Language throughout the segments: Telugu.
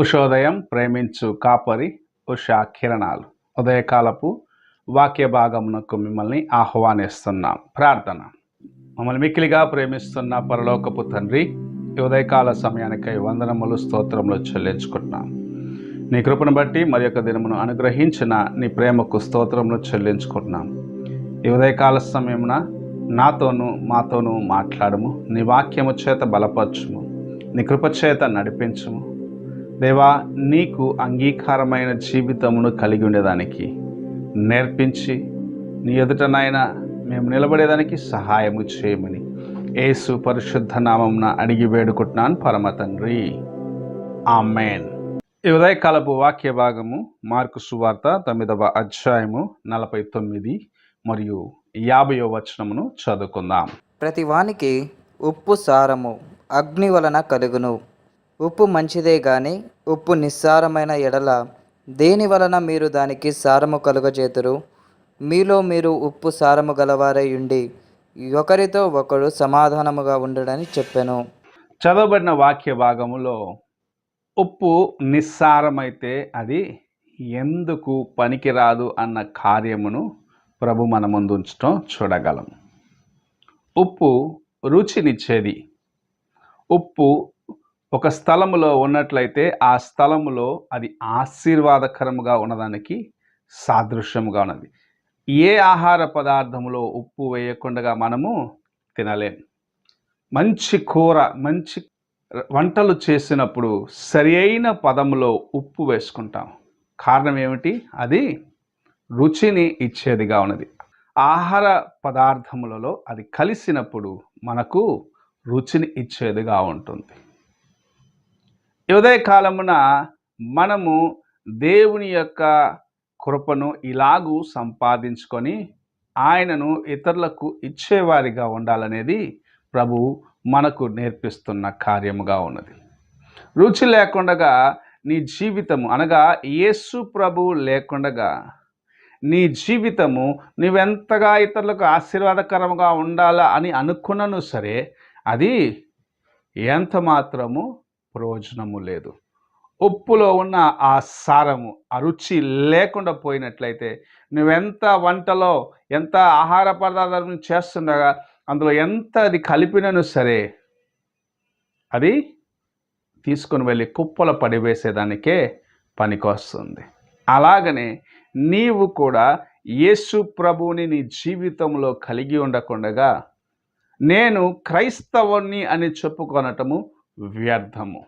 ఉషోదయం ప్రేమించు కాపరి ఉషా కిరణాలు ఉదయకాలపు వాక్య భాగమునకు మిమ్మల్ని ఆహ్వానిస్తున్నాం. ప్రార్థన. మమ్మల్ని మిక్కిలిగా ప్రేమిస్తున్న పరలోకపు తండ్రి, ఈ ఉదయకాల సమయానికై వందనములు స్తోత్రములు చెల్లించుకుంటున్నాం. నీ కృపను బట్టి మరి యొక్క దినమును అనుగ్రహించిన నీ ప్రేమకు స్తోత్రములు చెల్లించుకుంటున్నాం. ఈ ఉదయకాల సమయమున నాతోనూ మాతోనూ మాట్లాడము, నీ వాక్యము చేత బలపరచుము, నీ కృప చేత నడిపించుము. దేవా, నీకు అంగీకారమైన జీవితమును కలిగి ఉండేదానికి నేర్పించి నీ ఎదుటనైనా మేము నిలబడేదానికి సహాయము చేయమని యేసు పరిశుద్ధ నామమున అడిగి వేడుకుంటున్నాను పరమ తండ్రి, ఆమేన్. ఈ ఉదయకాలపు వాక్య భాగము మార్కు సువార్త 9వ అధ్యాయము 49 మరియు 50వ వచనమును చదువుకుందాం. ప్రతి వానికి ఉప్పు సారము అగ్ని వలన కలుగును. ఉప్పు మంచిదే గాని ఉప్పు నిస్సారమైన ఎడల దేని వలన మీరు దానికి సారము కలుగజేతురు? మీలో మీరు ఉప్పు సారము గలవారై ఉండి ఒకరితో ఒకడు సమాధానముగా ఉండడని చెప్పెను. చదవబడిన వాక్య భాగములో ఉప్పు నిస్సారమైతే అది ఎందుకు పనికిరాదు అన్న కార్యమును ప్రభు మన ముందు ఉంచడం చూడగలం. ఉప్పు రుచినిచ్చేది. ఉప్పు ఒక స్థలములో ఉన్నట్లయితే ఆ స్థలములో అది ఆశీర్వాదకరముగా ఉన్నదానికి సాదృశ్యముగా ఉన్నది. ఏ ఆహార పదార్థములో ఉప్పు వేయకుండా మనము తినలేం. మంచి కూర, మంచి వంటలు చేసినప్పుడు సరి అయిన పదములో ఉప్పు వేసుకుంటాం. కారణం ఏమిటి? అది రుచిని ఇచ్చేదిగా ఉన్నది. ఆహార పదార్థములలో అది కలిసినప్పుడు మనకు రుచిని ఇచ్చేదిగా ఉంటుంది. ఉదయకాలమున మనము దేవుని యొక్క కృపను ఇలాగూ సంపాదించుకొని ఆయనను ఇతరులకు ఇచ్చేవారిగా ఉండాలనేది ప్రభు మనకు నేర్పిస్తున్న కార్యముగా ఉన్నది. రుచి లేకుండా నీ జీవితము అనగా యేసు ప్రభు లేకుండా నీ జీవితము నువ్వెంతగా ఇతరులకు ఆశీర్వాదకరంగా ఉండాలా అని అనుకున్నను సరే అది ఎంత మాత్రము ప్రయోజనము లేదు. ఉప్పులో ఉన్న ఆ సారము, ఆ రుచి లేకుండా పోయినట్లయితే నువ్వెంత వంటలో ఎంత ఆహార పదార్థాలను చేస్తుండగా అందులో ఎంత అది కలిపినను సరే అది తీసుకొని వెళ్ళి కుప్పల పడివేసేదానికే పనికొస్తుంది. అలాగనే నీవు కూడా యేసు ప్రభువుని నీ జీవితంలో కలిగి ఉండకుండగా నేను క్రైస్తవుని అని చెప్పుకొనటము వ్యర్థము.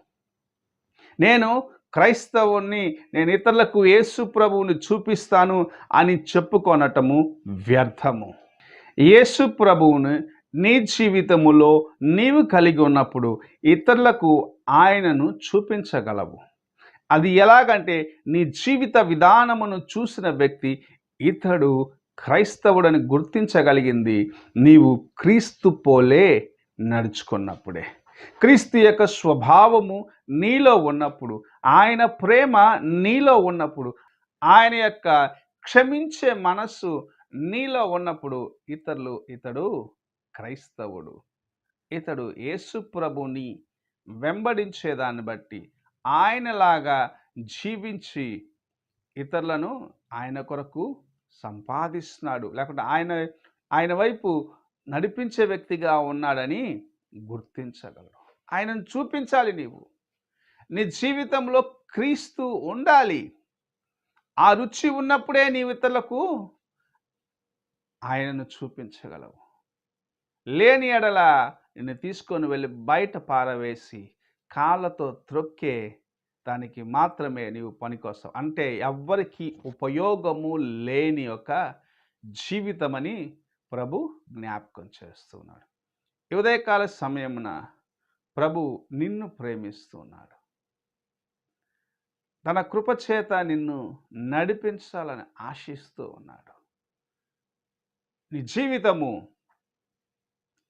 నేను క్రైస్తవుని, నేను ఇతరులకు యేసు ప్రభువుని చూపిస్తాను అని చెప్పుకొనటము వ్యర్థము. యేసు ప్రభువును నీ జీవితములో నీవు కలిగి ఉన్నప్పుడు ఇతరులకు ఆయనను చూపించగలవు. అది ఎలాగంటే నీ జీవిత విధానమును చూసిన వ్యక్తి ఇతడు క్రైస్తవుడని గుర్తించగలిగింది నీవు క్రీస్తు పోలే నడుచుకున్నప్పుడే. క్రీస్తు యొక్క స్వభావము నీలో ఉన్నప్పుడు, ఆయన ప్రేమ నీలో ఉన్నప్పుడు, ఆయన యొక్క క్షమించే మనస్సు నీలో ఉన్నప్పుడు ఇతడు క్రైస్తవుడు, ఇతడు యేసు ప్రభుని వెంబడించేదాన్ని బట్టి ఆయనలాగా జీవించి ఇతరులను ఆయన కొరకు సంపాదిస్తున్నాడు, లేకుంటే ఆయన వైపు నడిపించే వ్యక్తిగా ఉన్నాడని గుర్తించగలరు. ఆయనను చూపించాలి. నీవు నీ జీవితంలో క్రీస్తు ఉండాలి. ఆ రుచి ఉన్నప్పుడే నీవు ఇతరులకు ఆయనను చూపించగలవు. లేని ఎడల నిన్ను తీసుకొని వెళ్ళి బయట పారవేసి కాళ్ళతో త్రొక్కే దానికి మాత్రమే నీవు పనికొస్తావు. అంటే ఎవ్వరికి ఉపయోగము లేని ఒక జీవితమని ప్రభు జ్ఞాపకం చేస్తున్నాడు. ఉదయకాల సమయమున ప్రభు నిన్ను ప్రేమిస్తున్నాడు. తన కృపచేత నిన్ను నడిపించాలని ఆశిస్తూ ఉన్నాడు. నీ జీవితము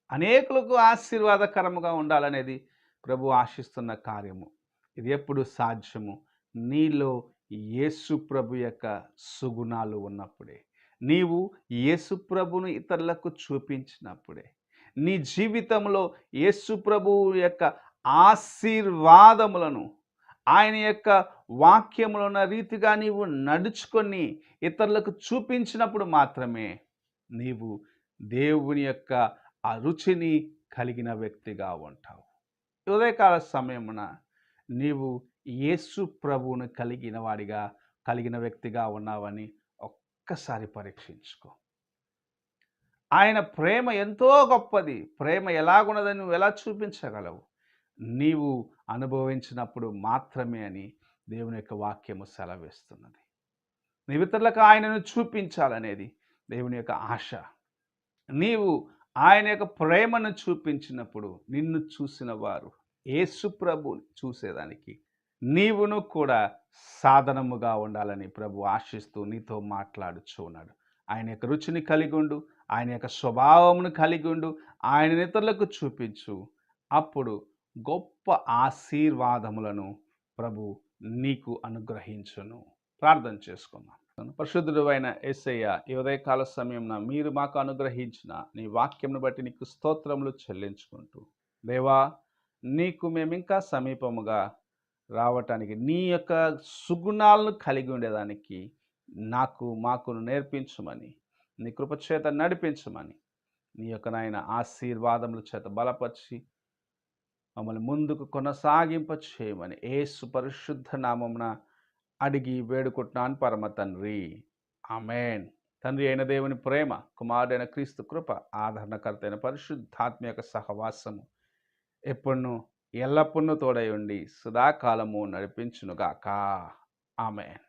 అనేకులకు ఆశీర్వాదకరముగా ఉండాలనేది ప్రభు ఆశిస్తున్న కార్యము. ఇది ఎప్పుడు సాధ్యము? నీలో యేసు ప్రభు యొక్క సుగుణాలు ఉన్నప్పుడే, నీవు యేసు ప్రభును ఇతరులకు చూపించినప్పుడే, నీ జీవితంలో యేసు ప్రభువు యొక్క ఆశీర్వాదములను ఆయన యొక్క వాక్యములో ఉన్న రీతిగా నీవు నడుచుకొని ఇతరులకు చూపించినప్పుడు మాత్రమే నీవు దేవుని యొక్క ఆ రుచిని కలిగిన వ్యక్తిగా ఉంటావు. ఈ ఉదయకాల సమయమున నీవు యేసు ప్రభువును కలిగిన వ్యక్తిగా ఉన్నావని ఒక్కసారి పరీక్షించుకో. ఆయన ప్రేమ ఎంతో గొప్పది. ప్రేమ ఎలాగున్నదని నువ్వు ఎలా చూపించగలవు? నీవు అనుభవించినప్పుడు మాత్రమే అని దేవుని యొక్క వాక్యము సెలవిస్తున్నది. నీవు ఇతరులకు ఆయనను చూపించాలనేది దేవుని యొక్క ఆశ. నీవు ఆయన యొక్క ప్రేమను చూపించినప్పుడు నిన్ను చూసిన వారు యేసు ప్రభువుని చూసేదానికి నీవును కూడా సాధనముగా ఉండాలని ప్రభు ఆశిస్తూ నీతో మాట్లాడుచూ ఉన్నాడు. ఆయన యొక్క రుచిని కలిగి ఉండు, ఆయన యొక్క స్వభావమును కలిగి ఉండు, ఆయన ఇతరులకు చూపించు. అప్పుడు గొప్ప ఆశీర్వాదములను ప్రభు నీకు అనుగ్రహించును. ప్రార్థన చేసుకుందాం. పరిశుద్ధుడు అయిన యేసయ్య, ఈ ఉదయకాల సమయంన మీరు మాకు అనుగ్రహించిన నీ వాక్యంను బట్టి నీకు స్తోత్రములు చెల్లించుకుంటూ, దేవా నీకు మేమింకా సమీపముగా రావటానికి నీ యొక్క సుగుణాలను కలిగి ఉండేదానికి మాకు నేర్పించమని, నీ కృపచేత నడిపించమని, నీ యొక్క నాయన ఆశీర్వాదముల చేత బలపరిచి మమ్మల్ని ముందుకు కొనసాగింప చేయమని యేసు పరిశుద్ధ నామమున అడిగి వేడుకుంటున్నాను పరమ తండ్రి. ఆమేన్. తండ్రి అయిన దేవుని ప్రేమ, కుమారుడైన క్రీస్తు కృప, ఆదరణకర్త అయిన పరిశుద్ధాత్మ యొక్క సహవాసము ఎప్పుడును ఎల్లప్పుడూ తోడై ఉండి సదాకాలము నడిపించునుగాక. ఆమేన్.